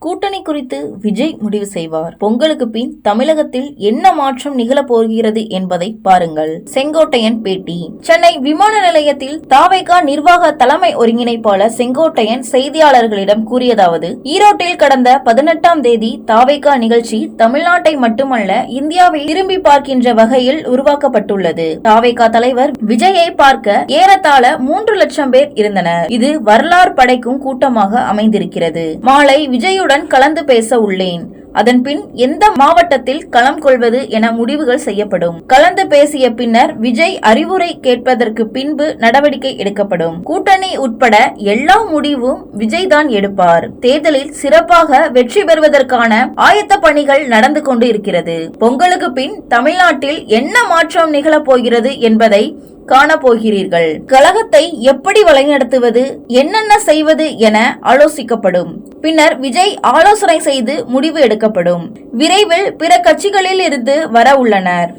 கூட்டணி குறித்து விஜய் முடிவு செய்வார். பொங்கலுக்கு பின் தமிழகத்தில் என்ன மாற்றம் நிகழப் போகிறது என்பதை பாருங்கள். செங்கோட்டையன் பேட்டி. சென்னை விமான நிலையத்தில் தாவேகா நிர்வாக தலைமை ஒருங்கிணைப்பாளர் செங்கோட்டையன் செய்தியாளர்களிடம் கூறியதாவது: ஈரோட்டில் கடந்த 18ஆம் தேதி தாவேகா நிகழ்ச்சி தமிழ்நாட்டை மட்டுமல்ல இந்தியாவை திரும்பி பார்க்கின்ற வகையில் உருவாக்கப்பட்டுள்ளது. தாவேகா தலைவர் விஜயை பார்க்க ஏறத்தாழ 3 லட்சம் பேர் இருந்தனர். இது வரலாறு படைக்கும் கூட்டமாக அமைந்திருக்கிறது. மாலை விஜயுடன் கலந்து பேச உள்ளேன். அதன்பின் எந்த மாவட்டத்தில் களம் கொள்வது என முடிவுகள் செய்யப்படும். கலந்து பேசிய பின்னர் விஜய் அறிவுரை கேட்பதற்கு பின்பு நடவடிக்கை எடுக்கப்படும். கூட்டணி உட்பட எல்லா முடிவும் விஜய் தான் எடுப்பார். தேர்தலில் சிறப்பாக வெற்றி பெறுவதற்கான ஆயத்த பணிகள் நடந்து கொண்டு இருக்கிறது. பொங்கலுக்கு பின் தமிழ்நாட்டில் என்ன மாற்றம் நிகழப் போகிறது என்பதை காணப்போகிறீர்கள். கழகத்தை எப்படி வழிநடத்துவது, என்னென்ன செய்வது என ஆலோசிக்கப்படும். பின்னர் விஜய் ஆலோசனை செய்து முடிவு எடுக்கப்படும். விரைவில் பிற கட்சிகளில் இருந்து வர உள்ளனர்.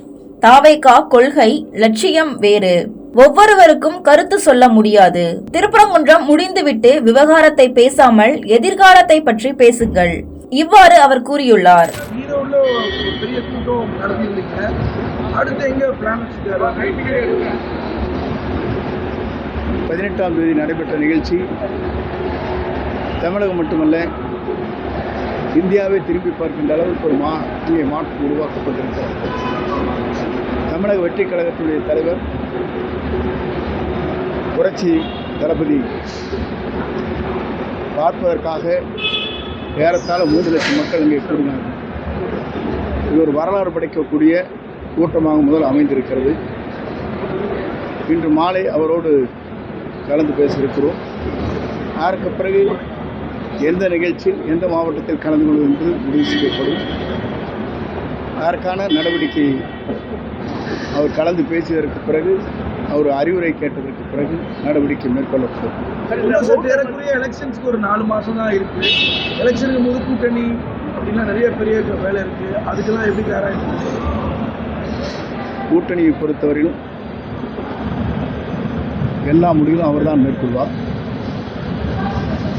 தாவேகா கொள்கை லட்சியம் வேறு. ஒவ்வொருவருக்கும் கருத்து சொல்ல முடியாது. திருப்பரங்குன்றம் முடிந்துவிட்டு விவகாரத்தை பேசாமல் எதிர்காலத்தை பற்றி பேசுங்கள். இவ்வாறு அவர் கூறியுள்ளார். அடுத்து எங்க பிளான் 18ஆம் தேதி நடைபெற்ற நிகழ்ச்சி தமிழகம் மட்டுமல்ல இந்தியாவை திரும்பி பார்க்கின்ற அளவுக்கு ஒரு இங்கே மாற்றம் உருவாக்கப்பட்டிருக்கிறது. தமிழக வெற்றி கழகத்தினுடைய தலைவர் புரட்சி தளபதி பார்ப்பதற்காக ஏறத்தாழ 3 லட்சம் மக்கள் இங்கே கூடினார்கள். இது ஒரு வரலாறு படைக்கக்கூடிய கூட்டமாக முதல் அமைந்திருக்கிறது. இன்று மாலை அவரோடு கலந்து பேசியிருக்கிறோம். அதற்கு பிறகு எந்த நிகழ்ச்சியில் எந்த மாவட்டத்தில் கலந்து கொள்வது என்று முடிவு செய்யப்படும். அதற்கான நடவடிக்கை அவர் கலந்து பேசியதற்கு பிறகு, அவர் அறிவுரை கேட்டதற்கு பிறகு நடவடிக்கை மேற்கொள்ளப்படும். எலெக்ஷன்ஸ்க்கு ஒரு 4 மாதம் தான் இருக்கு. எலெக்ஷனுக்கு போது கூட்டணி அப்படின்னா நிறைய பெரிய வேலை இருக்கு. அதுக்கெல்லாம் எப்படி தயாராக? கூட்டணியை பொறுத்தவரையிலும் எல்லா முடிவும் அவர்தான் மேற்கொள்வார்.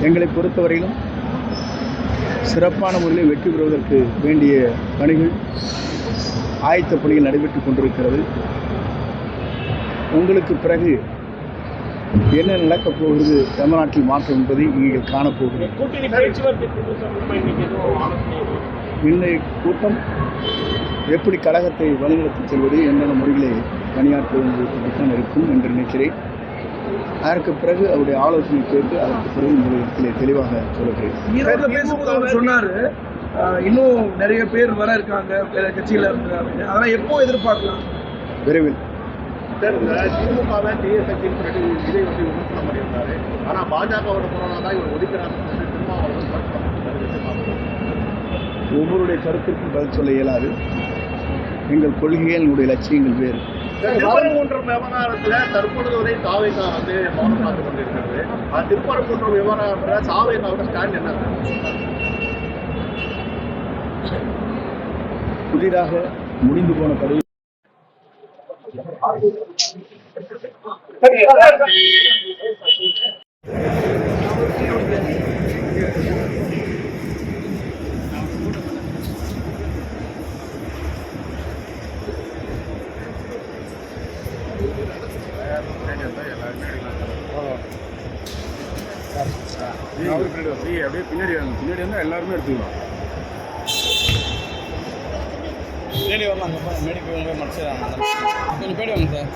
எங்களை பொறுத்தவரையிலும் சிறப்பான முறையில் வெற்றி பெறுவதற்கு வேண்டிய பணிகள், ஆயத்த பணிகள் நடைபெற்றுக் கொண்டிருக்கிறது. உங்களுக்கு பிறகு என்ன நடக்கப் போகிறது தமிழ்நாட்டில் மாற்றம் என்பதை நீங்கள் காணப்போகிறீர்கள். இன்றைய கூட்டம் எப்படி கழகத்தை வழிநடத்தி செல்வது, என்னென்ன முறைகளை பணியாற்றுவது தான் இருக்கும் என்று நினைக்கிறேன். அதற்கு பிறகு அவருடைய ஆலோசனை கேட்டு அதற்கு பிறகு உங்களுடைய தெளிவாக சொல்லுகிறேன். சொன்னார் இன்னும் நிறைய பேர் வர இருக்காங்க, வேற கட்சியில் இருந்தாங்க. அதெல்லாம் எப்போ எதிர்பார்க்கலாம்? விரைவில். திமுகவை டிஎஸ்ஐ விஜய் வந்து விமர்சனம் பண்ணியிருந்தாரு. ஆனால் பாஜகவோட போராட்டம் தான் இவர் ஒதுக்கிறாங்க. ஒவ்வொருடைய கருத்திற்கும் பதில் சொல்ல இயலாது. எங்கள் கொள்கைகள், எங்களுடைய லட்சியங்கள் வேறு. திருப்பரங்குன்றம் விவகாரத்தில் தற்பொழுது வரை தாவேகா வந்து மௌனம் காத்து கொண்டிருக்கிறது. திருப்பரங்குன்றம் விவகாரத்தில் தாவேகாவோட ஸ்டாண்ட் என்ன? புதிதாக முடிந்து போன பதவி அப்படியே பின்னாடி வந்தால் எல்லாருமே எடுத்துக்கலாம். பின்னாடி வரலாம். அங்கே மேடிக்கு போய் மடிச்சிடறாங்க. கொஞ்சம் பேடி வாங்க சார்.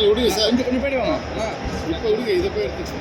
விடுங்க சார், கொஞ்சம் பேடி வாங்க. இப்போ விடுங்க, இதை போய் எடுத்துச்சு.